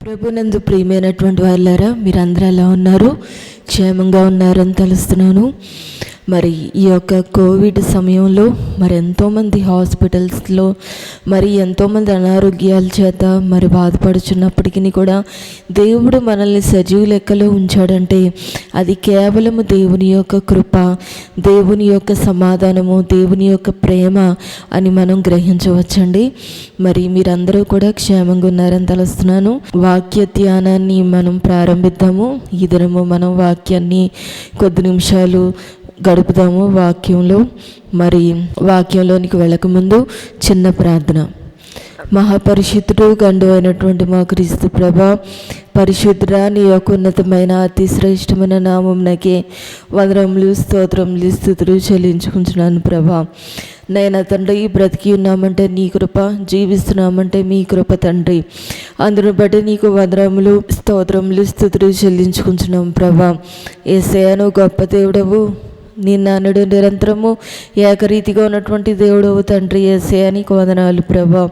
ప్రభునందు ప్రియమైనటువంటి వాళ్ళారా, మీరందరూ ఎలా ఉన్నారు? క్షేమంగా ఉన్నారని తెలుస్తున్నాను. మరి ఈ యొక్క కోవిడ్ సమయంలో మరి ఎంతోమంది హాస్పిటల్స్లో మరి ఎంతోమంది అనారోగ్యాల చేత మరి బాధపడుచున్నప్పటికీ కూడా దేవుడు మనల్ని సజీవ లెక్కలో ఉంచాడంటే అది కేవలము దేవుని యొక్క కృప, దేవుని యొక్క సమాధానము, దేవుని యొక్క ప్రేమ అని మనం గ్రహించవచ్చండి. మరి మీరందరూ కూడా క్షేమంగా ఉన్నారని తెలుస్తున్నాను. వాక్య ధ్యానాన్ని మనం ప్రారంభిద్దాము. ఈ దినము మనం వాక్యాన్ని కొద్ది నిమిషాలు గడుపుదాము వాక్యంలో. మరి వాక్యంలోనికి వెళ్ళకముందు చిన్న ప్రార్థన. మహాపరిశుద్ధుడు గండు అయినటువంటి మా క్రీస్తు ప్రభా, పరిశుద్ధుడా, నీ యొక్క ఉన్నతమైన అతి శ్రేష్టమైన నామమునకే వందనములు, స్తోత్రములు, స్తుతులు చెల్లించుకుంటున్నాను ప్రభా. నైనా తండ్రి, బ్రతికి ఉన్నామంటే నీ కృప, జీవిస్తున్నామంటే మీ కృప తండ్రి. అందును బట్టి నీకు వందనములు, స్తోత్రములు, స్తుతులు చెల్లించుకుంటున్నాం ప్రభా. యేసయ్యా, నువ్వు గొప్ప దేవుడవు, నిన్నడు నిరంతరము ఏకరీతిగా ఉన్నటువంటి దేవుడవు తండ్రి. యేసయ్యా, నీకు వందనాలు ప్రభా.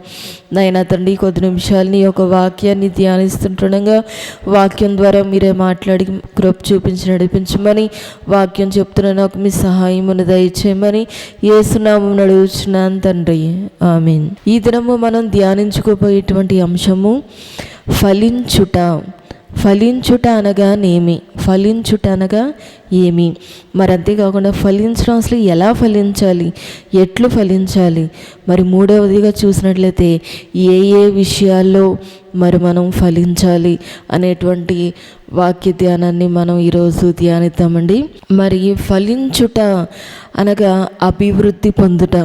నైనా తండ్రి, కొద్ది నిమిషాలు నీ యొక్క వాక్యాన్ని ధ్యానిస్తుండగా వాక్యం ద్వారా మీరే మాట్లాడి కృప చూపించి నడిపించమని, వాక్యం చెప్తున్న నాకు మీ సహాయమును దయచేయమని యేసునామమున అడుగుచున్నాను తండ్రి, ఆమేన్. ఈ దినము మనం ధ్యానించుకోబోయేటువంటి అంశము ఫలించుట. ఫలించుట అనగానేమి? ఫలించుట అనగా ఏమి? మరి అంతేకాకుండా ఫలించడం అసలు ఎలా ఫలించాలి, ఎట్లు ఫలించాలి? మరి మూడవదిగా చూసినట్లయితే ఏ ఏ విషయాల్లో మరి మనం ఫలించాలి అనేటువంటి వాక్య ధ్యానాన్ని మనం ఈరోజు ధ్యానిద్దామండి. మరి ఫలించుట అనగా అభివృద్ధి పొందుట,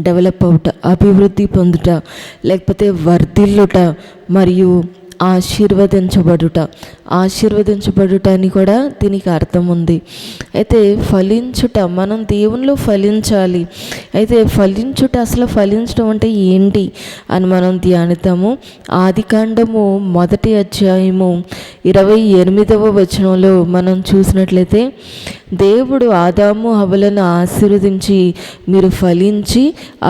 డెవలప్ అవుట, అభివృద్ధి పొందుట, లేకపోతే వర్ధిల్లుట, మరియు ఆశీర్వదించబడుట అని కూడా దీనికి అర్థం ఉంది. అయితే ఫలించుట, మనం దేవునిలో ఫలించాలి. అయితే ఫలించుట, అసలు ఫలించడం అంటే ఏంటి అని మనం ధ్యానిద్దాము. ఆదికాండము 1వ అధ్యాయము 28వ వచనంలో మనం చూసినట్లయితే, దేవుడు ఆదాము హవ్వలను ఆశీర్వదించి మీరు ఫలించి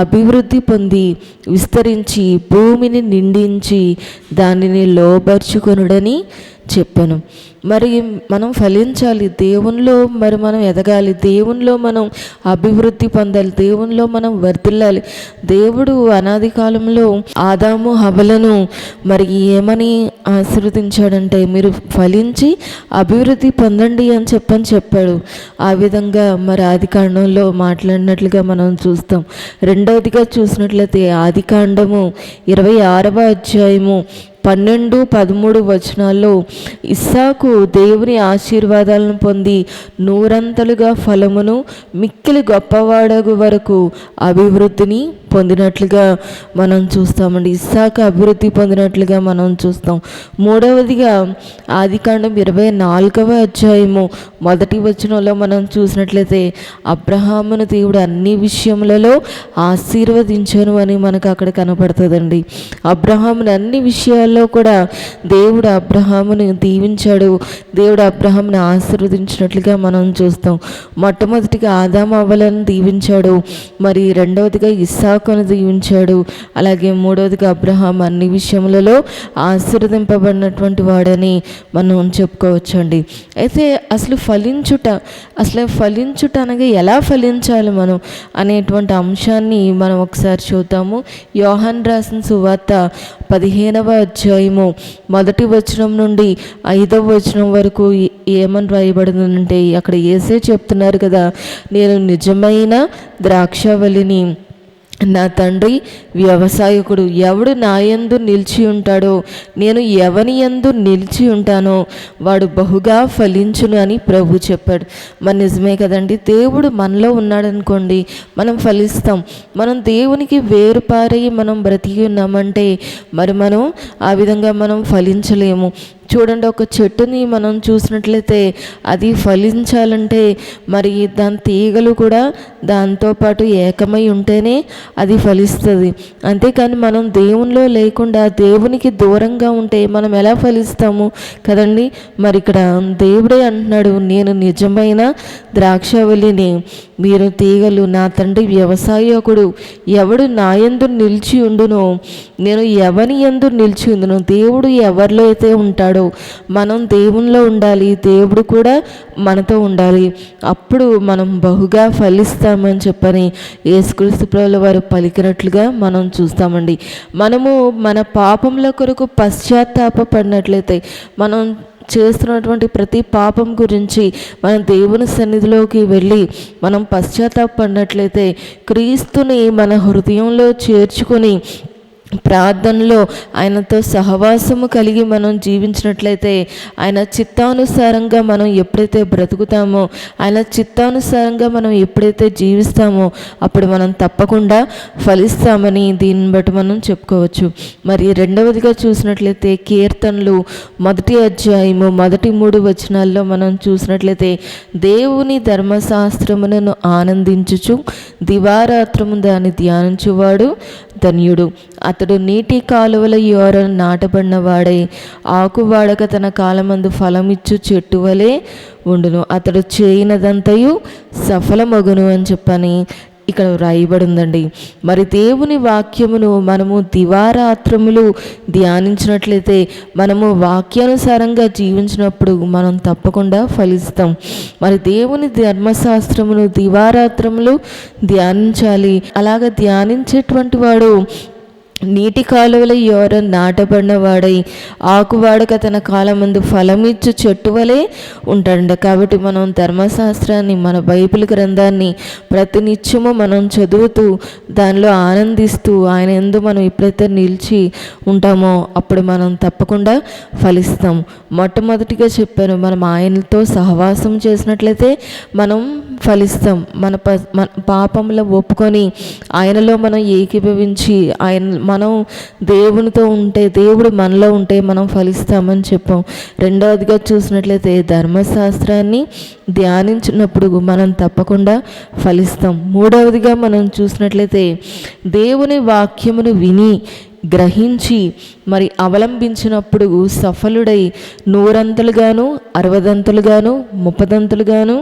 అభివృద్ధి పొంది విస్తరించి భూమిని నిండించి దానిని లోబర్చుకొనుడని చెప్పాను. మరి మనం ఫలించాలి దేవునిలో, మరి మనం ఎదగాలి, దేవునిలో మనం అభివృద్ధి పొందాలి, దేవునిలో మనం వర్ధిల్లాలి. దేవుడు అనాది కాలంలో ఆదాము హవ్వలను మరి ఏమని ఆశీర్వదించాడంటే, మీరు ఫలించి అభివృద్ధి పొందండి అని చెప్పాడు. ఆ విధంగా మరి ఆది కాండంలో మాట్లాడినట్లుగా మనం చూస్తాం. రెండవదిగా చూసినట్లయితే ఆదికాండము 26వ అధ్యాయము 12-13 వచనాల్లో ఇస్సాకు దేవుని ఆశీర్వాదాలను పొంది నూరంతలుగా ఫలమును మిక్కిలి గొప్పవాడగు వరకు అభివృద్ధిని పొందినట్లుగా మనం చూస్తామండి. ఇస్సాకు అభివృద్ధి పొందినట్లుగా మనం చూస్తాం. మూడవదిగా ఆదికాండం 24వ అధ్యాయము 1వ వచనంలో మనం చూసినట్లయితే అబ్రహామును దేవుడు అన్ని విషయములలో ఆశీర్వదించాను అని మనకు అక్కడ కనపడుతుందండి. అబ్రహామును అన్ని విషయాల్లో కూడా దేవుడు అబ్రహామును దీవించాడు, దేవుడు అబ్రహామును ఆశీర్వదించినట్లుగా మనం చూస్తాం. మొట్టమొదటిగా ఆదాము హవ్వలను దీవించాడు, మరి రెండవదిగా ఇస్సాకును దీవించాడు, అలాగే మూడవదిగా అబ్రహాం అన్ని విషయములలో ఆశీర్వదింపబడినటువంటి వాడని మనం చెప్పుకోవచ్చండి. అయితే అసలు ఫలించుట అనగా ఎలా ఫలించాలి మనం అనేటువంటి అంశాన్ని మనం ఒకసారి చూద్దాము. యోహాను రాసిన సువార్త 15వ అధ్యాయము 1వ వచనం నుండి 5వ వచనం వరకు ఏమని రాయబడిందంటే, అక్కడ యేసే చెప్తున్నారు కదా, నేను నిజమైన ద్రాక్షవల్లిని, నా తండ్రి వ్యవసాయకుడు. ఎవడు నా యందు నిలిచి ఉంటాడో, నేను ఎవని యందు నిలిచి ఉంటానో వాడు బహుగా ఫలించును అని ప్రభు చెప్పాడు. మరి నిజమే కదండి. దేవుడు మనలో ఉన్నాడనుకోండి, మనం ఫలిస్తాం. మనం దేవునికి వేరుపారై మనం బ్రతికి ఉన్నామంటే మరి మనం ఆ విధంగా మనం ఫలించలేము. చూడండి, ఒక చెట్టుని మనం చూసినట్లయితే అది ఫలించాలంటే మరి దాని తీగలు కూడా దాంతోపాటు ఏకమై ఉంటేనే అది ఫలిస్తుంది. అంతేకాని మనం దేవునిలో లేకుండా దేవునికి దూరంగా ఉంటే మనం ఎలా ఫలిస్తాము కదండి. మరి ఇక్కడ దేవుడే అంటున్నాడు, నేను నిజమైన ద్రాక్షవల్లిని, మీరు తీగలు. నా తండ్రి వ్యవసాయకుడు. ఎవడు నా యందు నిలిచి ఉండునో, నేను ఎవని యందు నిలిచి ఉండును. దేవుడు ఎవరిలో అయితే ఉంటాడో మనం దేవునిలో ఉండాలి, దేవుడు కూడా మనతో ఉండాలి. అప్పుడు మనం బహుగా ఫలిస్తామని చెప్పని యేసుక్రీస్తు ప్రభువుల వారు పలికినట్లుగా మనం చూస్తామండి. మనము మన పాపముల కొరకు పశ్చాత్తాపడినట్లయితే, మనం చేస్తున్నటువంటి ప్రతి పాపం గురించి మనం దేవుని సన్నిధిలోకి వెళ్ళి మనం పశ్చాత్తాపడినట్లయితే, క్రీస్తుని మన హృదయంలో చేర్చుకొని ప్రార్థనలో ఆయనతో సహవాసము కలిగి మనం జీవించినట్లయితే, ఆయన చిత్తానుసారంగా మనం ఎప్పుడైతే బ్రతుకుతామో, ఆయన చిత్తానుసారంగా మనం ఎప్పుడైతే జీవిస్తామో అప్పుడు మనం తప్పకుండా ఫలిస్తామని దీన్ని బట్టి మనం చెప్పుకోవచ్చు. మరి రెండవదిగా చూసినట్లయితే కీర్తనలు 1వ అధ్యాయము 3 వచనాల్లో మనం చూసినట్లయితే, దేవుని ధర్మశాస్త్రమును ఆనందించుచు దివారాత్రము దాన్ని ధ్యానించువాడు ధన్యుడు. అతడు నీటి కాలువల యోర నాటబడిన వాడై ఆకువాడక తన కాలమందు ఫలమిచ్చు చెట్టు వలె ఉండును. అతడు చేయనదంతయు సఫలమగును అని చెప్పని ఇక్కడ వ్రాయబడి ఉందండి. మరి దేవుని వాక్యమును మనము దివారాత్రములు ధ్యానించినట్లయితే, మనము వాక్యానుసారంగా జీవించినప్పుడు మనం తప్పకుండా ఫలిస్తాం. మరి దేవుని ధర్మశాస్త్రమును దివారాత్రములు ధ్యానించాలి. అలాగ ధ్యానించేటువంటి వాడు నీటి కాలువల యోర నాటబడిన వాడై ఆకువాడక తన కాలమందు ఫలమిచ్చు చెట్టు వలె ఉంటాడంట. కాబట్టి మనం ధర్మశాస్త్రాన్ని, మన బైబిల్ గ్రంథాన్ని ప్రతినిత్యము మనం చదువుతూ దానిలో ఆనందిస్తూ ఆయన యందు మనం ఎప్పుడైతే నిలిచి ఉంటామో అప్పుడు మనం తప్పకుండా ఫలిస్తాం. మొట్టమొదటిగా చెప్పాను, మనం ఆయనతో సహవాసం చేసినట్లయితే మనం ఫలిస్తాం. మన పాపంలో ఒప్పుకొని ఆయనలో మనం ఏకీభవించి మనం దేవునితో ఉంటే, దేవుడు మనలో ఉంటే మనం ఫలిస్తామని చెప్పాం. రెండవదిగా చూసినట్లయితే ధర్మశాస్త్రాన్ని ధ్యానించినప్పుడు మనం తప్పకుండా ఫలిస్తాం. మూడవదిగా మనం చూసినట్లయితే దేవుని వాక్యమును విని గ్రహించి మరి అవలంబించినప్పుడు సఫలుడై 100 60 30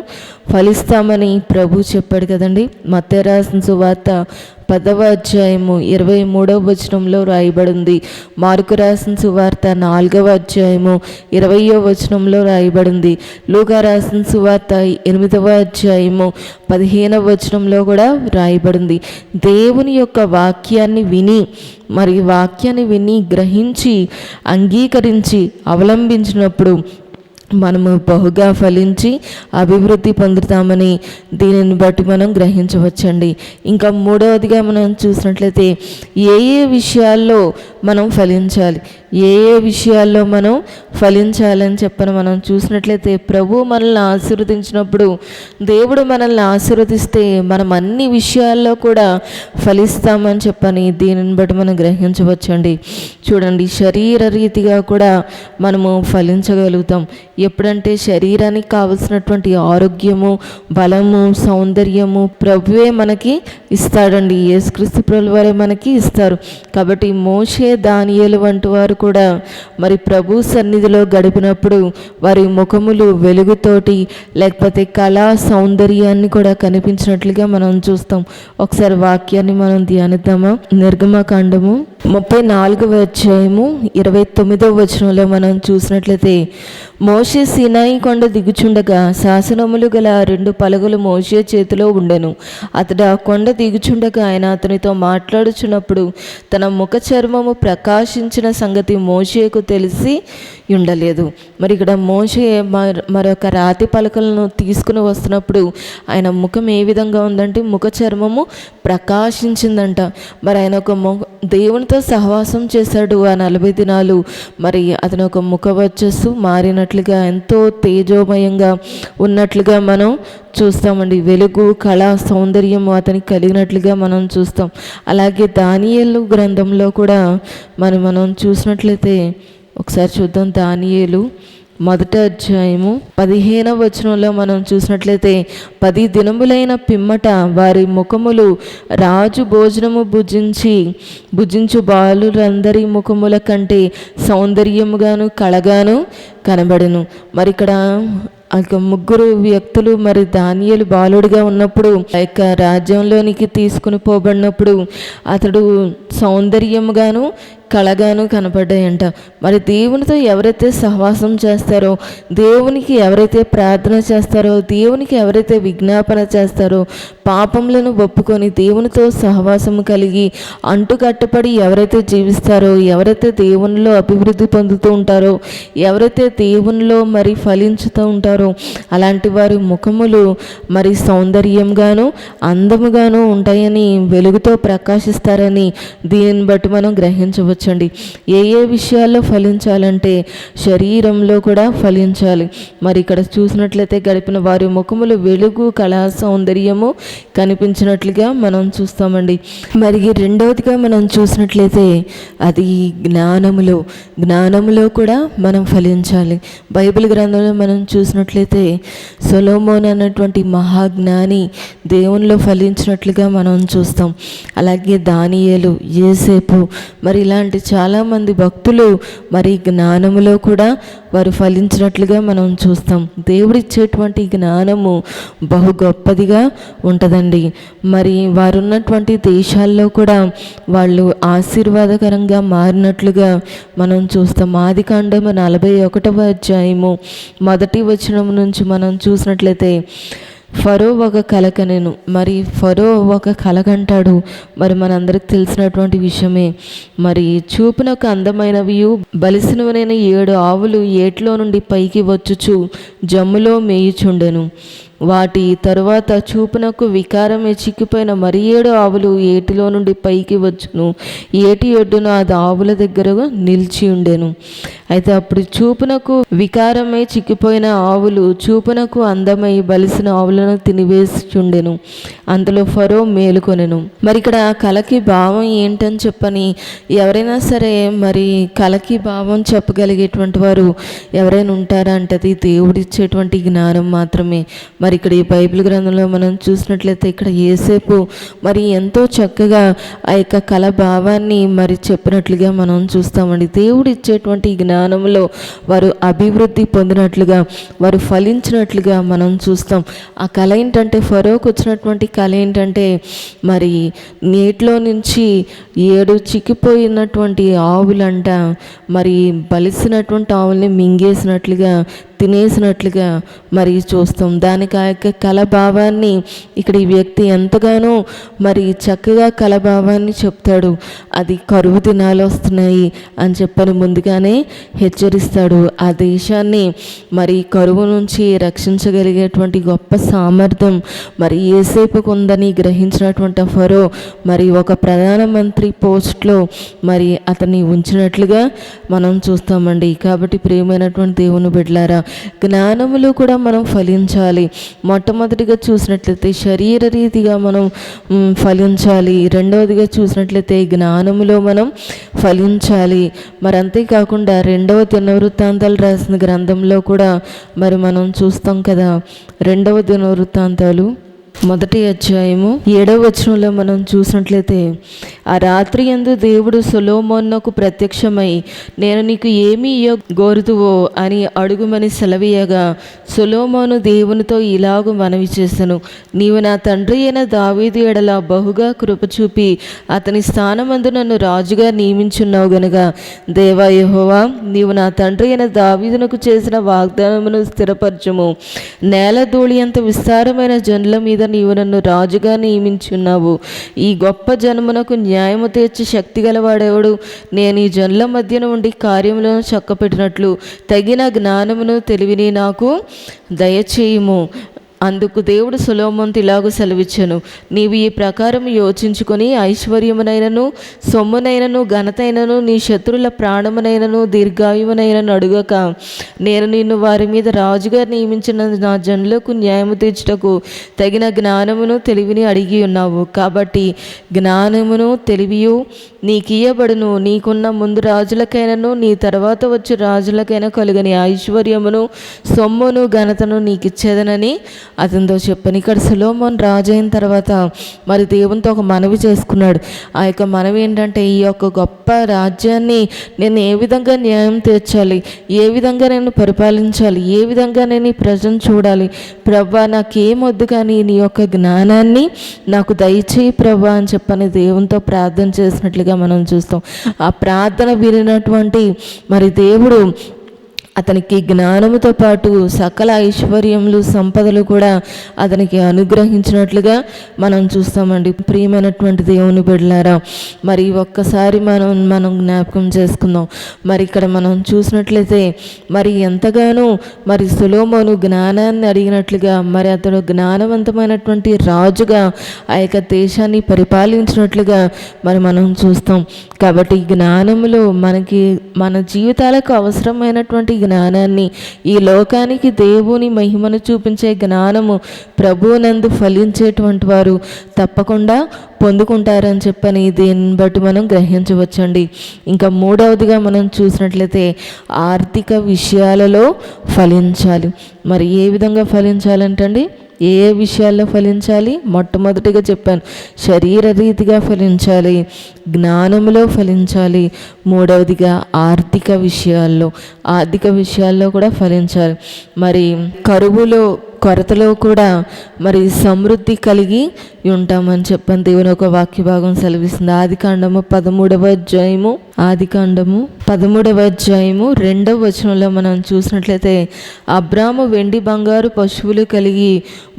ఫలిస్తామని ప్రభు చెప్పాడు కదండి. మత్తయి రాసిన సువార్త 10వ అధ్యాయము 23వ వచనంలో రాయబడింది. మార్కు రాసిన సువార్త 4వ అధ్యాయము 20వ వచనంలో రాయబడింది. లూకా రాసిన సువార్త 8వ అధ్యాయము 15వ వచనంలో కూడా రాయబడింది. దేవుని యొక్క వాక్యాన్ని విని గ్రహించి అంగీకరించి అవలంబించినప్పుడు మనము బహుగా ఫలించి అభివృద్ధి పొందుతామని దీనిని బట్టి మనం గ్రహించవచ్చండి. ఇంకా మూడవదిగా మనం చూసినట్లయితే ఏ విషయాల్లో మనం ఫలించాలి, ఏ విషయాల్లో మనం ఫలించాలని చెప్పని మనం చూసినట్లయితే, ప్రభు మనల్ని ఆశీర్వదించినప్పుడు, దేవుడు మనల్ని ఆశీర్వదిస్తే మనం అన్ని విషయాల్లో కూడా ఫలిస్తామని చెప్పని దీనిని బట్టి మనం గ్రహించవచ్చండి. చూడండి, శరీర రీతిగా కూడా మనము ఫలించగలుగుతాం. ఎప్పుడంటే శరీరానికి కావలసినటువంటి ఆరోగ్యము, బలము, సౌందర్యము ప్రభువే మనకి ఇస్తాడండి. యేసుక్రీస్తు ప్రభువు వారే మనకి ఇస్తారు. కాబట్టి మోషే, దానియేలు వంటి వారు కూడా మరి ప్రభు సన్నిధిలో గడిపినప్పుడు వారి ముఖములు వెలుగుతోటి లేకపోతే కళా సౌందర్యాన్ని కూడా కనిపించినట్లుగా మనం చూస్తాం. ఒకసారి వాక్యాన్ని మనం ధ్యానిద్దామా. నిర్గమకాండము 34వ అధ్యాయము 29వ వచనంలో మనం చూసినట్లయితే, మోషే సీనాయి కొండ దిగుచుండగా శాసనములు గల 2 పలకలు మోషే చేతిలో ఉండెను. అతడు ఆ కొండ దిగుచుండగా ఆయన అతనితో మాట్లాడుచున్నప్పుడు తన ముఖ చర్మము ప్రకాశించిన సంగతి మోషేకు తెలిసి ఉండలేదు. మరి ఇక్కడ మోషే మరొక రాతి పలకలను తీసుకుని వస్తున్నప్పుడు ఆయన ముఖం ఏ విధంగా ఉందంటే ముఖ చర్మము ప్రకాశించిందంట. మరి ఆయన ఒక దేవునితో సహవాసం చేశాడు ఆ 40 దినాలు. మరి అతని ఒక ముఖ వచ్చస్సు మారినట్లుగా, ఎంతో తేజోమయంగా ఉన్నట్లుగా మనం చూస్తామండి. వెలుగు, కళ, సౌందర్యం అతనికి కలిగినట్లుగా మనం చూస్తాం. అలాగే దానియేలు గ్రంథంలో కూడా మనం చూసినట్లయితే ఒకసారి చూద్దాం. దానియేలు 1వ అధ్యాయము 15వ వచనంలో మనం చూసినట్లయితే, 10 దినములైన పిమ్మట వారి ముఖములు రాజు భోజనము భుజించు బాలురందరి ముఖముల కంటే సౌందర్యముగాను కళగాను కనబడెను. మరి ఇక్కడ ఆ ముగ్గురు వ్యక్తులు మరి దానియేలు బాలుడిగా ఉన్నప్పుడు ఆ యొక్క రాజ్యంలోనికి తీసుకుని పోబడినప్పుడు అతడు సౌందర్యముగాను కళగాను కనపడ్డాయంట. మరి దేవునితో ఎవరైతే సహవాసం చేస్తారో, దేవునికి ఎవరైతే ప్రార్థన చేస్తారో, దేవునికి ఎవరైతే విజ్ఞాపన చేస్తారో, పాపములను ఒప్పుకొని దేవునితో సహవాసం కలిగి అంటుకట్టపడి ఎవరైతే జీవిస్తారో, ఎవరైతే దేవునిలో అభివృద్ధి పొందుతూ ఉంటారో, ఎవరైతే దేవునిలో మరి ఫలించుతూ ఉంటారో, అలాంటి వారి ముఖములు మరి సౌందర్యంగాను అందముగాను ఉంటాయని, వెలుగుతో ప్రకాశిస్తారని దీనిని బట్టి మనం గ్రహించవచ్చు. ఏ విషయాల్లో ఫలించాలంటే శరీరంలో కూడా ఫలించాలి. మరి ఇక్కడ చూసినట్లయితే గడిపిన వారి ముఖములు వెలుగు, కళా, సౌందర్యము కనిపించినట్లుగా మనం చూస్తామండి. మరి రెండవదిగా మనం చూసినట్లయితే అది జ్ఞానములో కూడా మనం ఫలించాలి. బైబిల్ గ్రంథంలో మనం చూసినట్లయితే సొలొమోను అన్నటువంటి మహాజ్ఞాని దేవునిలో ఫలించినట్లుగా మనం చూస్తాం. అలాగే దానియేలు, యోసేపు, మరి ఇలాంటి చాలామంది భక్తులు మరి జ్ఞానములో కూడా వారు ఫలించినట్లుగా మనం చూస్తాం. దేవుడిచ్చేటువంటి జ్ఞానము బహు గొప్పదిగా ఉంటుందండి. మరి వారు ఉన్నటువంటి దేశాల్లో కూడా వాళ్ళు ఆశీర్వాదకరంగా మారినట్లుగా మనం చూస్తాం. ఆదికాండము 41వ అధ్యాయము 1వ వచనం నుంచి మనం చూసినట్లయితే, ఫరో ఒక కలకనెను. మరి ఫరో ఒక కలకంటాడు. మరి మనందరికి తెలిసినటువంటి విషయమే. మరి చూపునకు అందమైనవియు బలిసినవనైన 7 ఆవులు ఏట్లో నుండి పైకి వచ్చుచు జమ్ములో మేయుచుండెను. వాటి తరువాత చూపునకు వికారమే చిక్కిపోయిన మరి 7 ఆవులు ఏటిలో నుండి పైకి వచ్చును. ఏటి ఒడ్డున అది ఆవుల దగ్గర నిలిచి ఉండెను. అయితే అప్పుడు చూపునకు వికారమై చిక్కిపోయిన ఆవులు చూపునకు అందమై బలిసిన ఆవులను తినివేస్తుండెను. అంతలో ఫరో మేలుకొనెను. మరి ఇక్కడ కలకి భావం ఏంటని చెప్పని ఎవరైనా సరే మరి కలకి భావం చెప్పగలిగేటువంటి వారు ఎవరైనా ఉంటారా అంటే అది దేవుడిచ్చేటువంటి జ్ఞానం మాత్రమే. మరి ఇక్కడ ఈ బైబిల్ గ్రంథంలో మనం చూసినట్లయితే ఇక్కడ యోసేపు మరి ఎంతో చక్కగా ఆ యొక్క కళ భావాన్ని మరి చెప్పినట్లుగా మనం చూస్తామండి. దేవుడు ఇచ్చేటువంటి జ్ఞానంలో వారు అభివృద్ధి పొందినట్లుగా, వారు ఫలించినట్లుగా మనం చూస్తాం. ఆ కళ ఏంటంటే, ఫరోకు వచ్చినటువంటి కళ ఏంటంటే, మరి నీటిలో నుంచి 7 చిక్కిపోయినటువంటి ఆవులంట మరి బలిసినటువంటి ఆవుల్ని మింగేసినట్లుగా, తినేసినట్లుగా మరి చూస్తాం. దానికి ఆ యొక్క కళభావాన్ని ఇక్కడ ఈ వ్యక్తి ఎంతగానో మరి చక్కగా కళభావాన్ని చెప్తాడు. అది కరువు దినాలు వస్తున్నాయి అని చెప్పని ముందుగానే హెచ్చరిస్తాడు. ఆ దేశాన్ని మరి కరువు నుంచి రక్షించగలిగేటువంటి గొప్ప సామర్థ్యం మరి యోసేపుకు ఉందని గ్రహించినటువంటి ఫరో మరి ఒక ప్రధానమంత్రి పోస్ట్లో మరి అతన్ని ఉంచినట్లుగా మనం చూస్తామండి. కాబట్టి ప్రియమైనటువంటి దేవుని బిడ్డలారా, జ్ఞానములో కూడా మనం ఫలించాలి. మొట్టమొదటిగా చూసినట్లయితే శరీర రీతిగా మనం ఫలించాలి. రెండవదిగా చూసినట్లయితే జ్ఞానములో మనం ఫలించాలి. మరి అంతేకాకుండా 2వ దినవృత్తాంతాలు రాసిన గ్రంథంలో కూడా మరి మనం చూస్తాం కదా. 2వ దినవృత్తాంతాలు 1వ అధ్యాయము 7వ వచనంలో మనం చూసినట్లయితే, ఆ రాత్రి యందు దేవుడు సొలొమోనుకు ప్రత్యక్షమై, నేను నీకు ఏమి గోరుదువో అని అడుగుమని సెలవీయగా, సొలొమోను దేవునితో ఇలాగు మనవి చేసెను, నీవు నా తండ్రి అయిన దావీదు ఎడల బహుగా కృప చూపి అతని స్థానమందు నన్ను రాజుగా నియమించున్నావు గనుక, దేవా యెహోవా, నీవు నా తండ్రి అయిన దావీదునకు చేసిన వాగ్దానమును స్థిరపరచుము. నేల ధూళి అంత విస్తారమైన జనుల మీద నీవు నన్ను రాజుగా నియమించున్నావు. ఈ గొప్ప జనమునకు న్యాయము తీర్చి శక్తి గలవాడెవడు? నేను ఈ జనుల మధ్యన ఉండి కార్యములను చక్కపెట్టినట్లు తగిన జ్ఞానమును తెలివిని నాకు దయచేయుము. అందుకు దేవుడు సొలొమోనుతో ఇలాగూ సెలవిచ్చెను, నీవు ఈ ప్రకారం యోచించుకొని ఐశ్వర్యమునైనను సొమ్మునైనను ఘనతైనను నీ శత్రుల ప్రాణమునైనను దీర్ఘాయువునైనను అడుగక, నేను నిన్ను వారి మీద రాజుగా నియమించిన నా జనులకు న్యాయము తీర్చుటకు తగిన జ్ఞానమును తెలివిని అడిగి ఉన్నావు. కాబట్టి జ్ఞానమును తెలివియు నీకియ్యబడును. నీకున్న ముందు రాజులకైనను నీ తర్వాత వచ్చి రాజులకైనా కలుగని ఐశ్వర్యమును సొమ్మును ఘనతను నీకు ఇచ్చేదనని అతనితో చెప్పాను. ఇక్కడ సొలొమోను రాజు అయిన తర్వాత మరి దేవునితో ఒక మనవి చేసుకున్నాడు. ఆ యొక్క మనవి ఏంటంటే, ఈ యొక్క గొప్ప రాజ్యాన్ని నేను ఏ విధంగా న్యాయం తీర్చాలి, ఏ విధంగా నేను పరిపాలించాలి, ఏ విధంగా నేను ఈ ప్రజను చూడాలి, ప్రభా నాకేమొద్దు కానీ నీ యొక్క జ్ఞానాన్ని నాకు దయచేయి ప్రభా అని చెప్పని దేవునితో ప్రార్థన చేసినట్లుగా మనం చూస్తాం. ఆ ప్రార్థన వినినటువంటి మరి దేవుడు అతనికి జ్ఞానముతో పాటు సకల ఐశ్వర్యములు సంపదలు కూడా అతనికి అనుగ్రహించినట్లుగా మనం చూస్తామండి. ప్రియమైనటువంటి దేవుని బిడ్డలారా, మరి ఒక్కసారి మనం జ్ఞాపకం చేసుకుందాం. మరి ఇక్కడ మనం చూసినట్లయితే మరి ఎంతగానో మరి సొలొమోను జ్ఞానాన్ని అడిగినట్లుగా మరి అతడు జ్ఞానవంతమైనటువంటి రాజుగా ఆ యొక్క దేశాన్ని పరిపాలించినట్లుగా మరి మనం చూస్తాం. కాబట్టి జ్ఞానములో మన జీవితాలకు అవసరమైనటువంటి జ్ఞానాన్ని, ఈ లోకానికి దేవుని మహిమను చూపించే జ్ఞానము ప్రభువునందు ఫలించేటువంటి వారు తప్పకుండా పొందుకుంటారని చెప్పని దీన్ని బట్టి మనం గ్రహించవచ్చండి. ఇంకా మూడవదిగా మనం చూసినట్లయితే ఆర్థిక విషయాలలో ఫలించాలి. మరి ఏ విధంగా ఫలించాలంటండి, ఏ విషయాల్లో ఫలించాలి? మొట్టమొదటిగా చెప్పాను, శరీర రీతిగా ఫలించాలి, జ్ఞానంలో ఫలించాలి, మూడవదిగా ఆర్థిక విషయాల్లో కూడా ఫలించాలి. మరి కరువులో కొరతలో కూడా మరి సమృద్ధి కలిగి ఉంటామని చెప్పని దేవుని ఒక వాక్య భాగం సెలవిస్తుంది. ఆదికాండము 13వ అధ్యాయము 2వ వచనంలో మనం చూసినట్లయితే, అబ్రాము వెండి బంగారు పశువులు కలిగి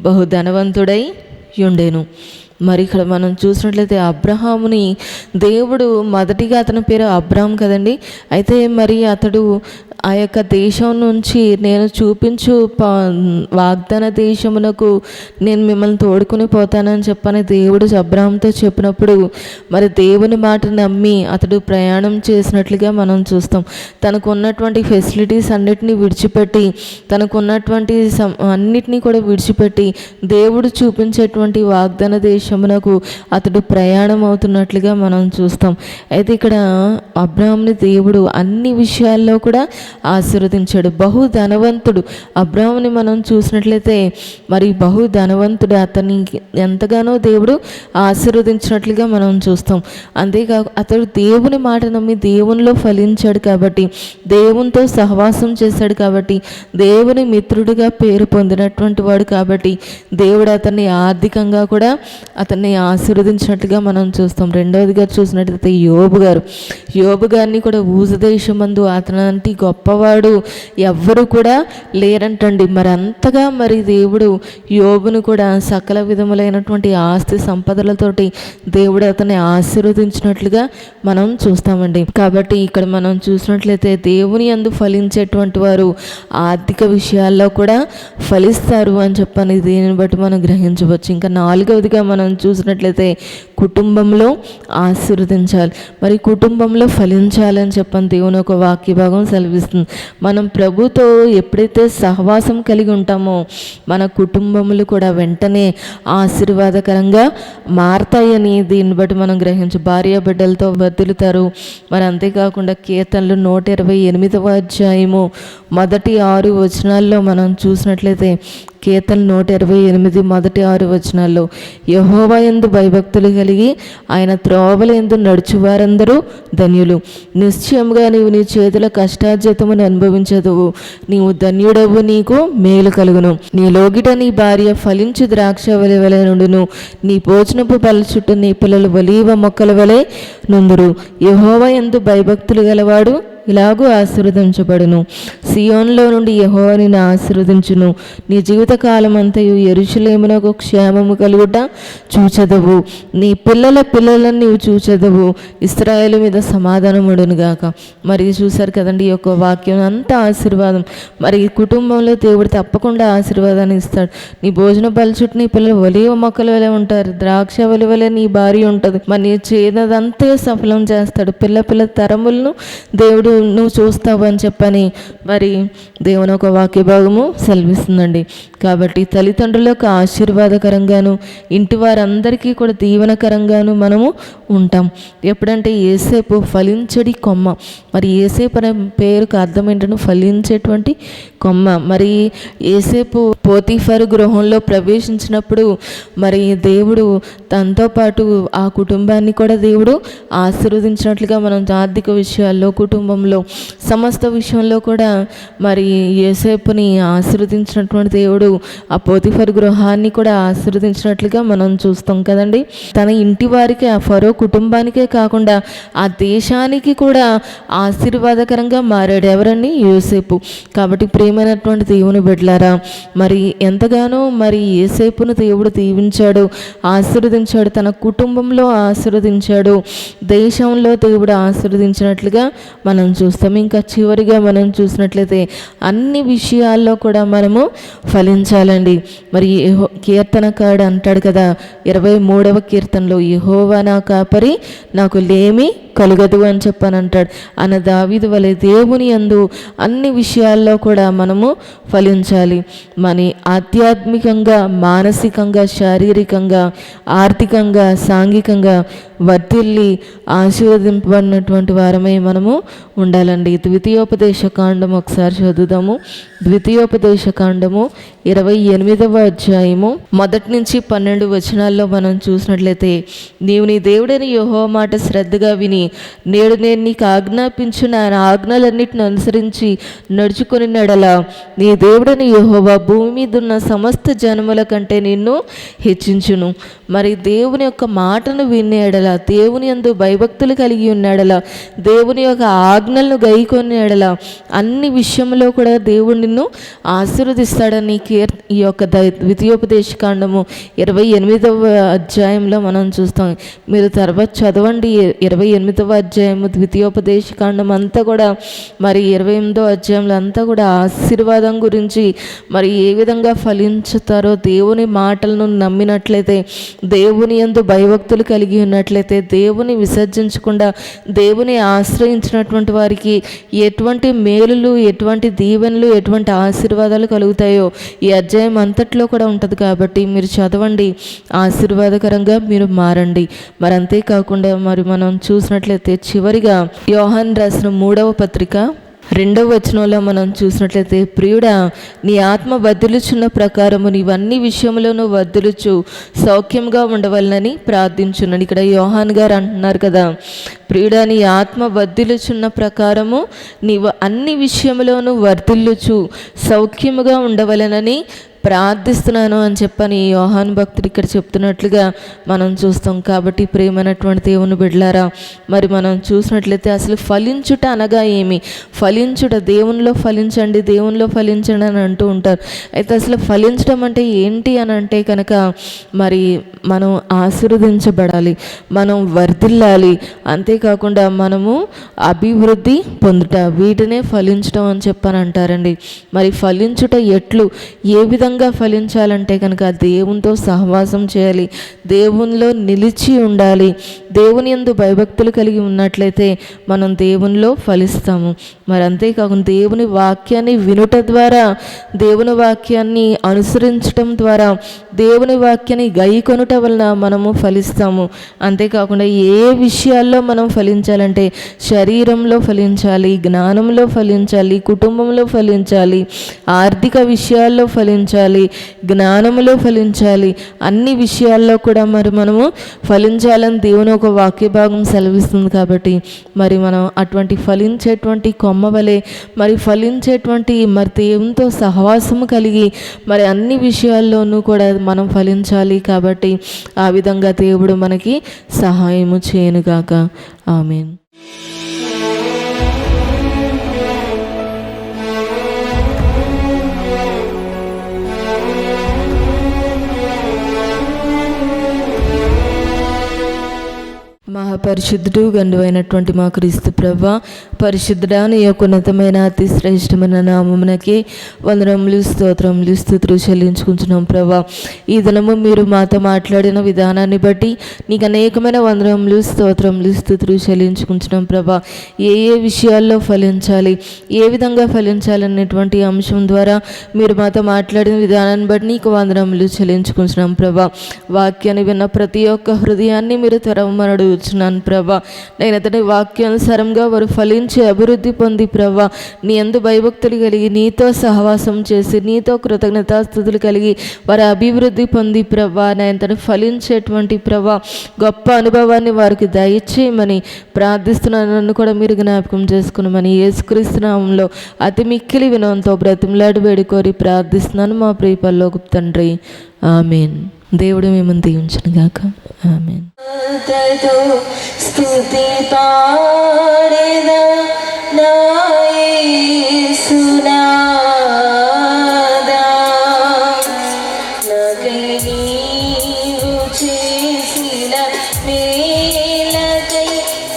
బహుధనవంతుడై ఉండెను. మరి ఇక్కడ మనం చూసినట్లయితే అబ్రహాముని దేవుడు మొదటిగా అతని పేరు అబ్రామ్ కదండి. అయితే మరి అతడు ఆ యొక్క దేశం నుంచి నేను చూపించు వాగ్దాన దేశమునకు నేను మిమ్మల్ని తోడుకుని పోతానని చెప్పని దేవుడు అబ్రాహాముతో చెప్పినప్పుడు మరి దేవుని మాట నమ్మి అతడు ప్రయాణం చేసినట్లుగా మనం చూస్తాం. తనకు ఉన్నటువంటి ఫెసిలిటీస్ అన్నిటినీ విడిచిపెట్టి, తనకు ఉన్నటువంటి అన్నిటినీ కూడా విడిచిపెట్టి దేవుడు చూపించేటువంటి వాగ్దాన దేశమునకు అతడు ప్రయాణం అవుతున్నట్లుగా మనం చూస్తాం. అయితే ఇక్కడ అబ్రాహాముని దేవుడు అన్ని విషయాల్లో కూడా ఆశీర్వదించాడు. బహుధనవంతుడు అబ్రాహాముని మనం చూసినట్లయితే మరి బహుధనవంతుడు, అతనికి ఎంతగానో దేవుడు ఆశీర్వదించినట్లుగా మనం చూస్తాం. అంతేకాక అతడు దేవుని మాట నమ్మి దేవునిలో ఫలించాడు కాబట్టి, దేవునితో సహవాసం చేశాడు కాబట్టి, దేవుని మిత్రుడిగా పేరు పొందినటువంటి వాడు కాబట్టి దేవుడు అతన్ని ఆర్థికంగా కూడా అతన్ని ఆశీర్వదించినట్లుగా మనం చూస్తాం. రెండవదిగా చూసినట్లయితే యోబు గారిని కూడా ఊజు దేశమందు అతనంటి గొప్పవాడు ఎవ్వరు కూడా లేరంటండి. మరి అంతగా మరి దేవుడు యోబును కూడా సకల విధములైనటువంటి ఆస్తి సంపదలతోటి దేవుడు అతన్ని ఆశీర్వదించినట్లుగా మనం చూస్తామండి. కాబట్టి ఇక్కడ మనం చూసినట్లయితే దేవుని యందు ఫలించేటువంటి వారు ఆర్థిక విషయాల్లో కూడా ఫలిస్తారు అని చెప్పని దీనిని బట్టి మనం గ్రహించవచ్చు. ఇంకా నాలుగవదిగా మనం చూసినట్లయితే కుటుంబంలో ఆశీర్వదించాలి. మరి కుటుంబంలో ఫలించాలని చెప్పని దేవుని ఒక వాక్య భాగం సెలవిస్తుంది. మనం ప్రభుతో ఎప్పుడైతే సహవాసం కలిగి ఉంటామో మన కుటుంబములు కూడా వెంటనే ఆశీర్వాదకరంగా మారతాయని దీన్ని బట్టి మనం భార్య బిడ్డలతో వర్ధిల్లుతారు. మరి అంతేకాకుండా కీర్తనలు 128వ అధ్యాయము మొదటి 6 వచనాల్లో మనం చూసినట్లయితే కీర్తనలు 128 మొదటి 6 వచనాల్లో, యెహోవా యందు భయభక్తులు కలిగి ఆయన త్రోవల యందు నడుచువారందరూ ధన్యులు. నిశ్చయముగా నీవు నీ చేతుల కష్టార్జితమును అనుభవించదువు. నీవు ధన్యుడవు, నీకు మేలు కలుగును. నీ లోగిట నీ భార్య ఫలించు ద్రాక్ష వలె నుండును. నీ భోజనపు బల్ల చుట్టూ నీ పిల్లలు ఒలీవ మొక్కల వలె నుందురు. యెహోవా యందు భయభక్తులు గలవాడు ఇలాగూ ఆశీర్వదించబడును. సియోన్లో నుండి యెహోవా నిన్ను ఆశీర్వదించును. నీ జీవితకాలం అంతయు యెరూషలేమునకు క్షేమము కలుగుట చూచెదవు. నీ పిల్లల పిల్లలను నీవు చూచెదవు. ఇశ్రాయేలు మీద సమాధానముడును గాక. మరి చూశారు కదండి, ఈ యొక్క వాక్యం అంతా ఆశీర్వాదం. మరి ఈ కుటుంబంలో దేవుడు తప్పకుండా ఆశీర్వాదాన్ని ఇస్తాడు. నీ భోజన బలి చుట్టూ నీ పిల్లలు ఒలివ మొక్కల వలె ఉంటారు, ద్రాక్ష వలి వలె నీ భార్య ఉంటుంది. మరి నీ చేదంతా సఫలం చేస్తాడు. పిల్ల పిల్ల తరములను దేవుడు నువ్వు చూస్తావు అని చెప్పని మరి దేవుని ఒక వాక్య భాగము సెలవిస్తుందండి. కాబట్టి తల్లిదండ్రులకు ఆశీర్వాదకరంగాను ఇంటి వారందరికీ కూడా దీవెనకరంగాను మనము ఉంటాం. ఎప్పుడంటే యేసేపు ఫలించడి కొమ్మ. మరి యేసేపు అనే పేరుకు అర్థం ఏంటంటే ఫలించేటువంటి కొమ్మ. మరి యేసేపు పోతీఫరు గృహంలో ప్రవేశించినప్పుడు మరి దేవుడు తనతో పాటు ఆ కుటుంబాన్ని కూడా దేవుడు ఆశీర్వదించినట్లుగా మనం ఆర్థిక విషయాల్లో, కుటుంబంలో, సమస్త విషయంలో కూడా మరి యేసేపుని ఆశీర్వదించినటువంటి దేవుడు ఆ పోతీఫరు గృహాన్ని కూడా ఆశీర్వదించినట్లుగా మనం చూస్తాం కదండి. తన ఇంటి వారికి, ఆ ఫరో కుటుంబానికే కాకుండా ఆ దేశానికి కూడా ఆశీర్వాదకరంగా మారాడు. ఎవరండి? యోసేపు. కాబట్టి ప్రియమైనటువంటి దేవుని బిడ్డలారా, మరి ఎంతగానో మరి యేసేపును దేవుడు దీవించాడు, ఆశీర్వదించాడు, తన కుటుంబంలో ఆశీర్వదించాడు, దేశంలో దేవుడు ఆశీర్వదించినట్లుగా మనం చూస్తాం. ఇంకా చివరిగా మనం చూసినట్లయితే అన్ని విషయాల్లో కూడా మనము ఫలించాలండి. మరి కీర్తనకారుడు అంటాడు కదా 23వ కీర్తనలో, యెహోవా నా కాపరి, నాకు లేమి కలుగదు అని చెప్పని అంటాడు. అన్న దావీదు వలె దేవుని యందు అన్ని విషయాల్లో కూడా మనము ఫలించాలి. మన ఆధ్యాత్మికంగా, మానసికంగా, శారీరకంగా, ఆర్థికంగా, సాంఘికంగా వర్ధిల్లి ఆశీర్వదింపబడినటువంటి వారమై మనము ఉండాలండి. ద్వితీయోపదేశ కాండము ఒకసారి చదువుదాము. ద్వితీయోపదేశ కాండము 28వ అధ్యాయము 1 నుంచి 12 వచనాల్లో మనం చూసినట్లయితే, నీవు నీ దేవుడైన యెహోవా మాట శ్రద్ధగా విని నేడు నేను నీకు ఆజ్ఞాపించిన ఆజ్ఞలన్నిటిని అనుసరించి నడుచుకుని నడలా నీ దేవుడైన యెహోవా భూమి మీద ఉన్న సమస్త జనముల కంటే నిన్ను హెచ్చించును. మరి దేవుని యొక్క మాటను వినే ఎడల, దేవుని యందు భయభక్తులు కలిగి ఉన్నాడలా, దేవుని యొక్క ఆజ్ఞలను గైకొని ఎడల అన్ని విషయంలో కూడా దేవుడు నిన్ను ఆశీర్వదిస్తాడని ఈ యొక్క ద్వితీయోపదేశ కాండము 28వ అధ్యాయంలో మనం చూస్తాం. మీరు తర్వాత చదవండి 28వ అధ్యాయము ద్వితీయోపదేశ కాండం అంతా కూడా, మరి 28వ అధ్యాయంలో అంతా కూడా ఆశీర్వాదం గురించి, మరి ఏ విధంగా ఫలించుతారో, దేవుని మాటలను నమ్మినట్లయితే, దేవుని యందు భయభక్తులు కలిగి ఉన్నట్లయితే, దేవుని విసర్జించకుండా దేవుని ఆశ్రయించినటువంటి వారికి ఎటువంటి మేలులు, ఎటువంటి దీవెనలు, ఎటువంటి ఆశీర్వాదాలు కలుగుతాయో ఈ అధ్యాయం అంతట్లో కూడా ఉంటుంది. కాబట్టి మీరు చదవండి, ఆశీర్వాదకరంగా మీరు మారండి. మరి అంతేకాకుండా మరి మనం చూసినట్లయితే చివరిగా యోహాను రాసిన 3వ పత్రిక 2వ వచనంలో మనం చూసినట్లయితే, ప్రియుడా నీ ఆత్మ వర్ధిల్లుచున్న ప్రకారము నీవన్నీ విషయంలోనూ వర్ధిల్లుచు సౌఖ్యంగా ఉండవలనని ప్రార్థించున్నాను. ఇక్కడ యోహాన్ గారు అంటున్నారు కదా, ప్రియుడా నీ ఆత్మ వర్ధిల్లుచున్న ప్రకారము నీవు అన్ని విషయంలోనూ వర్ధిల్లుచు సౌఖ్యముగా ఉండవలనని ప్రార్థిస్తున్నాను అని చెప్పని యోహాను భక్తుడు ఇక్కడ చెప్తున్నట్లుగా మనం చూస్తాం. కాబట్టి ప్రేమైనటువంటి దేవుని బిడ్డలారా, మరి మనం చూసినట్లయితే అసలు ఫలించుట అనగా ఏమి? ఫలించుట, దేవునిలో ఫలించండి, దేవునిలో ఫలించండి అని అంటూ ఉంటారు. అయితే అసలు ఫలించడం అంటే ఏంటి అని అంటే కనుక, మరి మనం ఆశీర్వదించబడాలి, మనం వర్ధిల్లాలి, అంతేకాకుండా మనము అభివృద్ధి పొందుట, వీటినే ఫలించడం అని చెప్పని అంటారండి. మరి ఫలించుట ఎట్లు, ఏ విధంగా ఫలించాలంటే కనుక దేవునితో సహవాసం చేయాలి, దేవునిలో నిలిచి ఉండాలి, దేవుని యందు భయభక్తులు కలిగి ఉన్నట్లయితే మనం దేవునిలో ఫలిస్తాము. మరి అంతేకాకుండా దేవుని వాక్యాన్ని వినుట ద్వారా, దేవుని వాక్యాన్ని అనుసరించటం ద్వారా, దేవుని వాక్యాన్ని గైకొనుట వలన మనము ఫలిస్తాము. అంతేకాకుండా ఏ విషయాల్లో మనం ఫలించాలంటే శరీరంలో ఫలించాలి, జ్ఞానంలో ఫలించాలి, కుటుంబంలో ఫలించాలి, ఆర్థిక విషయాల్లో ఫలించాలి, జ్ఞానంలో ఫలించాలి, అన్ని విషయాల్లో కూడా మరి మనము ఫలించాలని దేవుని ఒక వాక్య భాగం సెలవిస్తుంది. కాబట్టి మరి మనం అటువంటి ఫలించేటువంటి కొమ్మ వలె, మరి ఫలించేటువంటి మరి దేవునితో సహవాసము కలిగి మరి అన్ని విషయాల్లోనూ కూడా మనం ఫలించాలి. కాబట్టి ఆ విధంగా దేవుడు మనకి సహాయము చేయనుగాక. ఆమేన్. పరిశుద్ధుడు గండువైనటువంటి మా క్రీస్తు ప్రభా, పరిశుద్ధుడా నీ యొక్క ఉన్నతమైన అతి శ్రేష్టమైన నామమునకి వందనములు స్తోత్రములు స్తుతులు చెల్లించుకుంటున్నాం ప్రభా. ఈ దినము మీరు మాతో మాట్లాడిన విధానాన్ని బట్టి నీకు అనేకమైన వందనములు స్తోత్రములు స్తుతులు చెల్లించుకుంటున్నాం ప్రభా. ఏ ఏ విషయాల్లో ఫలించాలి, ఏ విధంగా ఫలించాలనేటువంటి అంశం ద్వారా మీరు మాతో మాట్లాడిన విధానాన్ని బట్టి నీకు వందనములు చెల్లించుకుంటున్నాం ప్రభా. వాక్యాన్ని విన్న ప్రతి ఒక్క హృదయాన్ని మీరు తెరవమని అడుగుతున్నాను ప్రభా. నేను అతని వాక్యానుసారంగా వారు ఫలించి అభివృద్ధి పొంది ప్రభా, నీ యందు భయభక్తులు కలిగి నీతో సహవాసం చేసి నీతో కృతజ్ఞతాస్తుతులు కలిగి వారి అభివృద్ధి పొంది ప్రభా, నేను తను ఫలించేటువంటి ప్రభా గొప్ప అనుభవాన్ని వారికి దయచేయమని ప్రార్థిస్తున్నాను. నన్ను కూడా మీరు జ్ఞాపకం చేసుకున్నామని యేసుక్రీస్తు నామములో అతి మిక్కిలి వినయంతో బ్రతిమలాడి వేడుకోరి ప్రార్థిస్తున్నాను మా ప్రియ పరలోకపు తండ్రి, ఆమేన్. దేవుడు మిమ్మల్ని దీవించును గాక. ఆమేన్. స్తుతి పాడెదా నా యేసునాదా, నాకై నీవు చేసిన మేలకై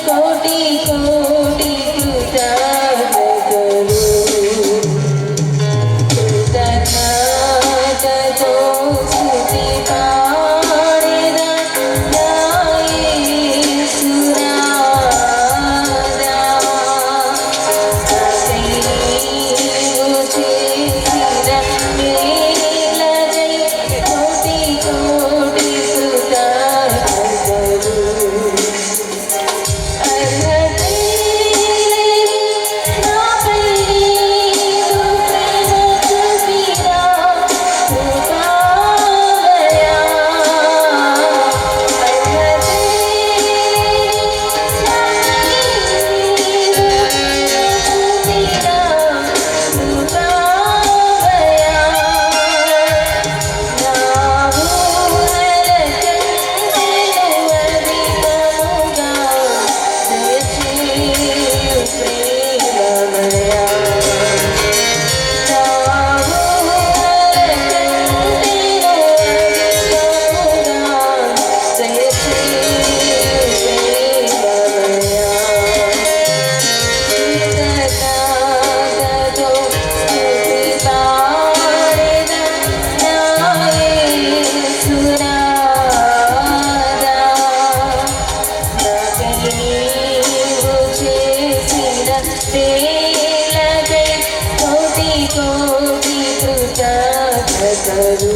కోటి కోటి కృతజ్ఞతలు. కృతజ్ఞతతో స్తుతి పాడెదా నా యేసునాదా, నాకై నీవు చేసిన మేలకై కోటి కోటి కృతజ్ఞతలు. కోటి కోటి కృతజ్ఞతలు.